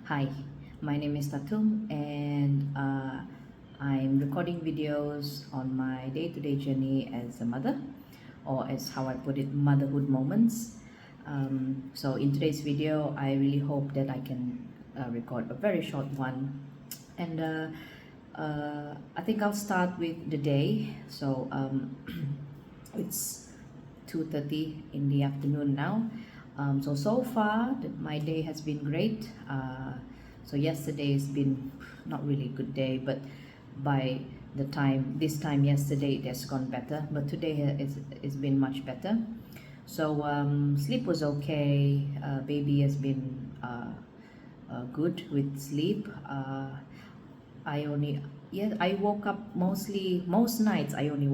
Hi, my name is Tatum, and I'm recording videos on my day-to-day journey as a mother, or as how I put it, motherhood moments. So in today's video, I really hope that I can record a very short one, and I think I'll start with the day. So it's 2:30 in the afternoon now. So far my day has been great. So yesterday has been not really a good day, but by this time yesterday it has gone better, but today it's been much better. So sleep was okay. Baby has been good with sleep. I only Yeah, I woke up most nights I only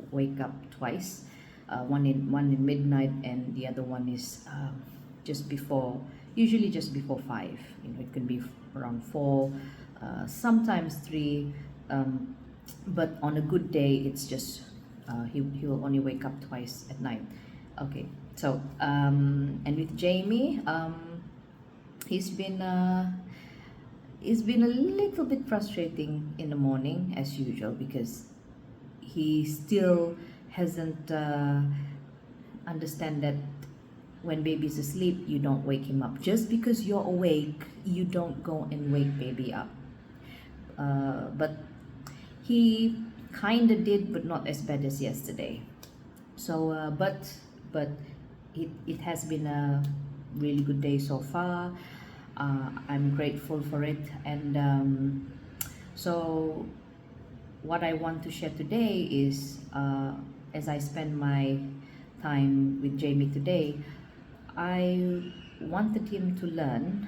wake up twice. One in midnight, and the other one is just before, usually just before 5. It can be around 4, sometimes 3. But on a good day, it's just he will only wake up twice at night. Okay, so and with Jamie, he's been uh, it's been a little bit frustrating in the morning as usual, because he still hasn't understand that when baby's asleep, you don't wake him up. Just because you're awake, you don't go and wake baby up. But he kind of did, but not as bad as yesterday. So but it has been a really good day so far. I'm grateful for it. And so what I want to share today is, as I spend my time with Jamie today, I I want him to learn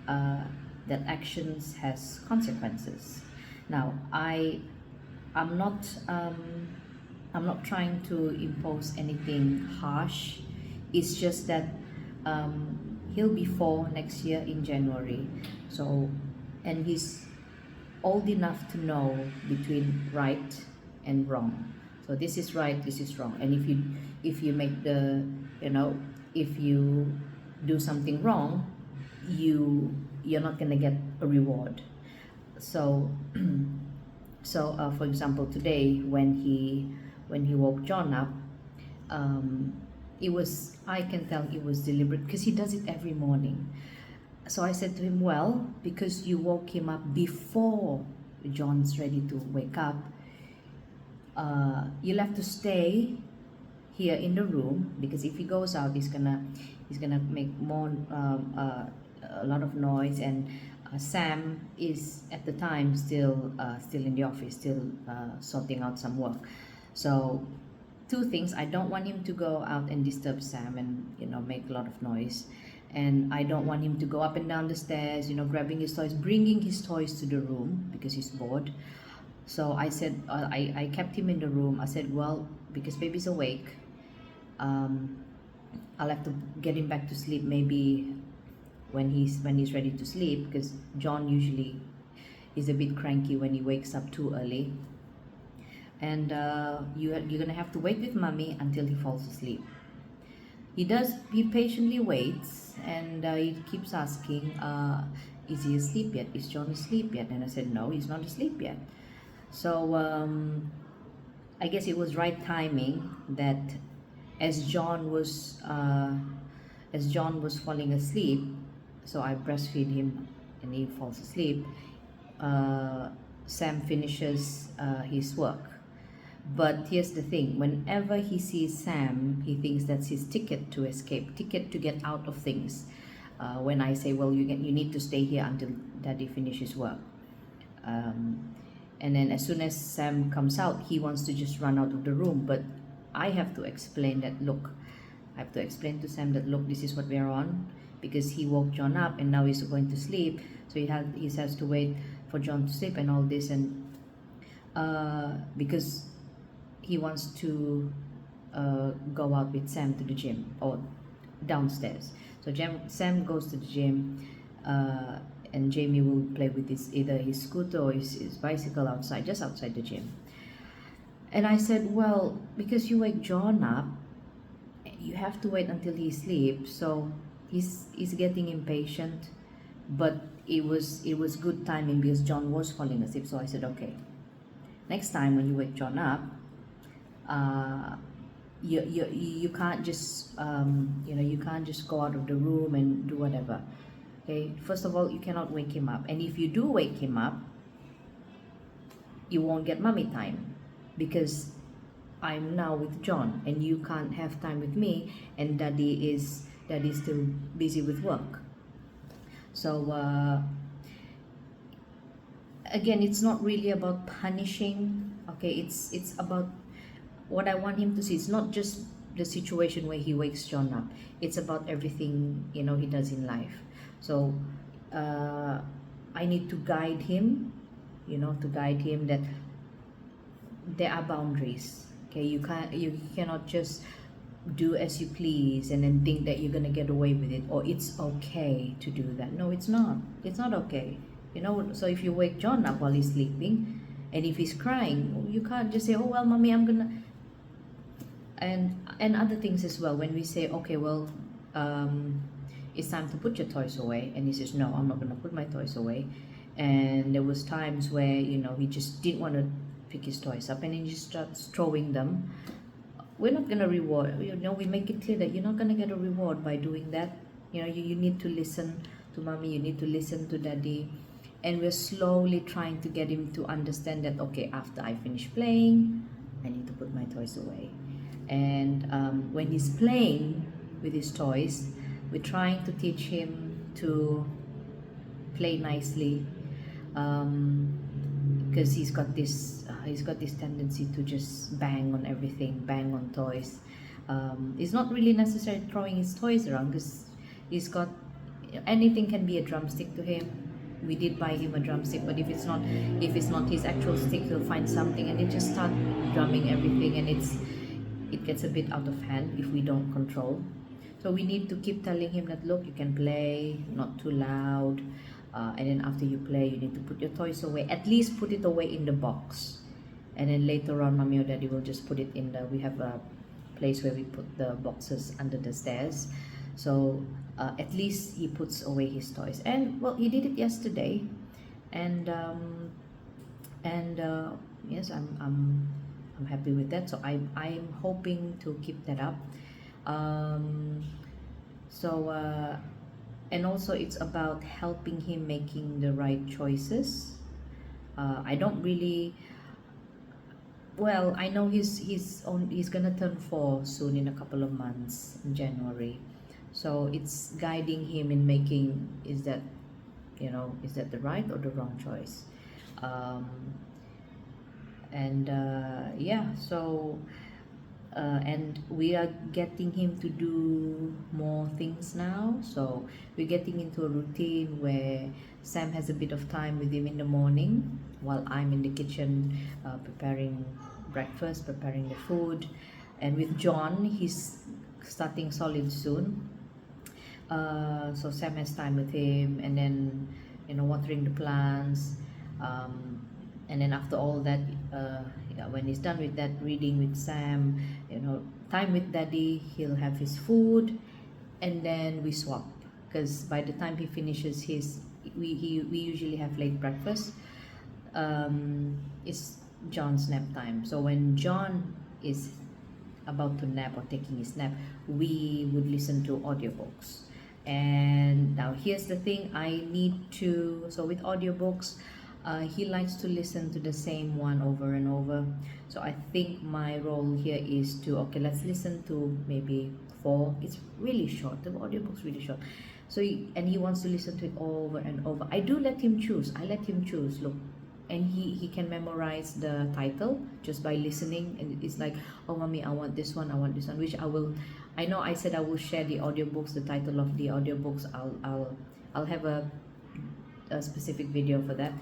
uh, that actions has consequences. Now, I'm not I'm not trying to impose anything harsh. It's just that he'll be 4 next year in January. So, and he's old enough to know between right and wrong. So this is right, this is wrong. And if you make the, you know, if you do something wrong, you're not gonna get a reward. So for example, today when he woke John up, um, it was, I can tell it was deliberate, because he does it every morning. So I said to him, well, because you woke him up before John's ready to wake up, you'll have to stay here in the room, because if he goes out, he's gonna make more a lot of noise. And Sam is at the time still in the office, still sorting out some work. So two things: I don't want him to go out and disturb Sam and make a lot of noise, and I don't want him to go up and down the stairs, grabbing his toys, bringing his toys to the room because he's bored. So I said, I kept him in the room. I said, well, because baby's awake, um, I'll have to get him back to sleep maybe when he's ready to sleep, because John usually is a bit cranky when he wakes up too early. And you're gonna have to wait with mommy until he falls asleep. He patiently waits, and he keeps asking, is he asleep yet? Is John asleep yet? And I said, no, he's not asleep yet. So I guess it was right timing that as John was falling asleep, so I breastfeed him and he falls asleep. Sam finishes his work. But here's the thing: whenever he sees Sam, he thinks that's his ticket to escape, ticket to get out of things. When I say, well, you need to stay here until Daddy finishes work. And then as soon as Sam comes out, he wants to just run out of the room. But I have to explain that, look, I have to explain to Sam that, look, this is what we're on, because he woke John up and now he's going to sleep. So he has to wait for John to sleep and all this. And because he wants to go out with Sam to the gym or downstairs. So Sam goes to the gym, and Jamie will play with either his scooter or his bicycle outside, just outside the gym. And I said, well, because you wake John up, you have to wait until he sleeps. So he's getting impatient, but it was good timing because John was falling asleep. So I said, okay, next time when you wake John up, uh, you can't just you can't just go out of the room and do whatever. Okay, first of all, you cannot wake him up, and if you do wake him up, you won't get mommy time, because I'm now with John and you can't have time with me, and daddy is still busy with work. So again, it's not really about punishing. Okay, it's about what I want him to see. It's not just the situation where he wakes John up. It's about everything he does in life. So uh, I need to guide him, that there are boundaries. Okay, you cannot just do as you please and then think that you're gonna get away with it, or it's okay to do that. No, it's not okay. So if you wake John up while he's sleeping, and if he's crying, you can't just say, oh well, mommy, I'm gonna. And other things as well, when we say, okay, well, it's time to put your toys away, and he says, no, I'm not gonna put my toys away. And there was times where he just didn't want to pick his toys up, and then he just starts throwing them. We're not going to reward. We make it clear that you're not going to get a reward by doing that. You need to listen to mommy, you need to listen to daddy. And we're slowly trying to get him to understand that, okay, after I finish playing, I need to put my toys away. And when he's playing with his toys, we're trying to teach him to play nicely, because he's got this tendency to just bang on everything, bang on toys. It's not really necessary throwing his toys around, because he's got anything can be a drumstick to him. We did buy him a drumstick, but if it's not his actual stick, he'll find something and he just start drumming everything, and it gets a bit out of hand if we don't control. So we need to keep telling him that, look, you can play, not too loud, and then after you play, you need to put your toys away. At least put it away in the box, and then later on, mommy or daddy will just put it in we have a place where we put the boxes under the stairs. So at least he puts away his toys. And well, he did it yesterday, and yes, I'm happy with that. So I'm hoping to keep that up. So and also it's about helping him making the right choices. I don't really, well, I know he's gonna turn 4 soon, in a couple of months, in January. So it's guiding him in making, is that the right or the wrong choice. And yeah, so and we are getting him to do more things now. So we're getting into a routine where Sam has a bit of time with him in the morning while I'm in the kitchen preparing breakfast, preparing the food. And with John, he's starting solid soon. So Sam has time with him, and then watering the plants. And then after all that, when he's done with that, reading with Sam, time with daddy, he'll have his food, and then we swap, because by the time he finishes we usually have late breakfast. It's John's nap time. So when John is about to nap or taking his nap, we would listen to audiobooks. And now here's the thing, so with audiobooks, he likes to listen to the same one over and over. So I think my role here is to, okay, let's listen to maybe 4. It's really short, the audiobook's really short. So he wants to listen to it over and over. I let him choose, look, and he can memorize the title just by listening. And it's like, oh mommy, I want this one, which I know I said I will share the audiobooks, the title of the audiobooks. I'll have a specific video for that.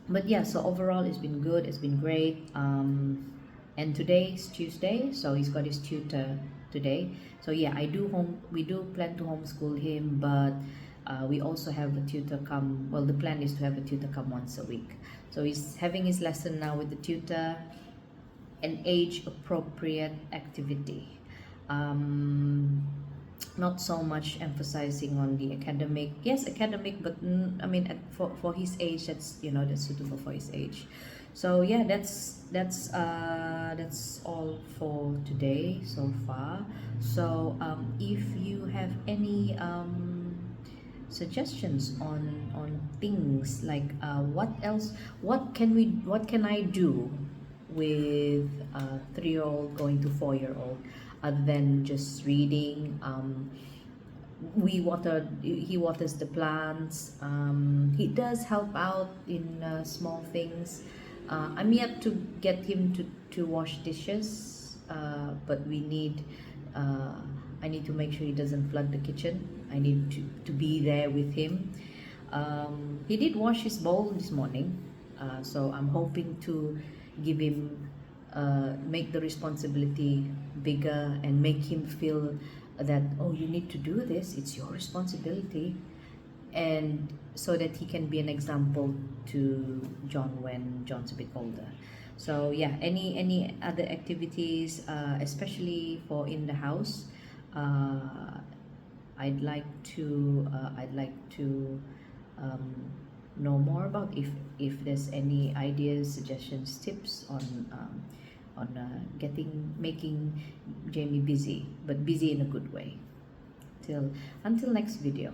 But yeah, so overall it's been good, it's been great. And today is Tuesday, so he's got his tutor today. So yeah, we do plan to homeschool him, but we also have a tutor come. Well, the plan is to have a tutor come once a week. So he's having his lesson now with the tutor, an age appropriate activity. not so much emphasizing on the academic. Yes, academic, but I mean, for his age, that's, that's suitable for his age. So yeah, that's all for today so far. So if you have any suggestions on things like what can I do with a 3-year old going to 4-year old, other than just reading. He waters the plants. He does help out in small things. I'm yet to get him to wash dishes, but uh, I need to make sure he doesn't flood the kitchen. I need to be there with him. He did wash his bowl this morning, so I'm hoping to give him, make the responsibility bigger and make him feel that, oh, you need to do this, it's your responsibility, and so that he can be an example to John when John's a bit older. So yeah, any other activities, especially for in the house, uh, I'd like to um, know more about, if there's any ideas, suggestions, tips on getting making Jamie busy, but busy in a good way. Till Until next video.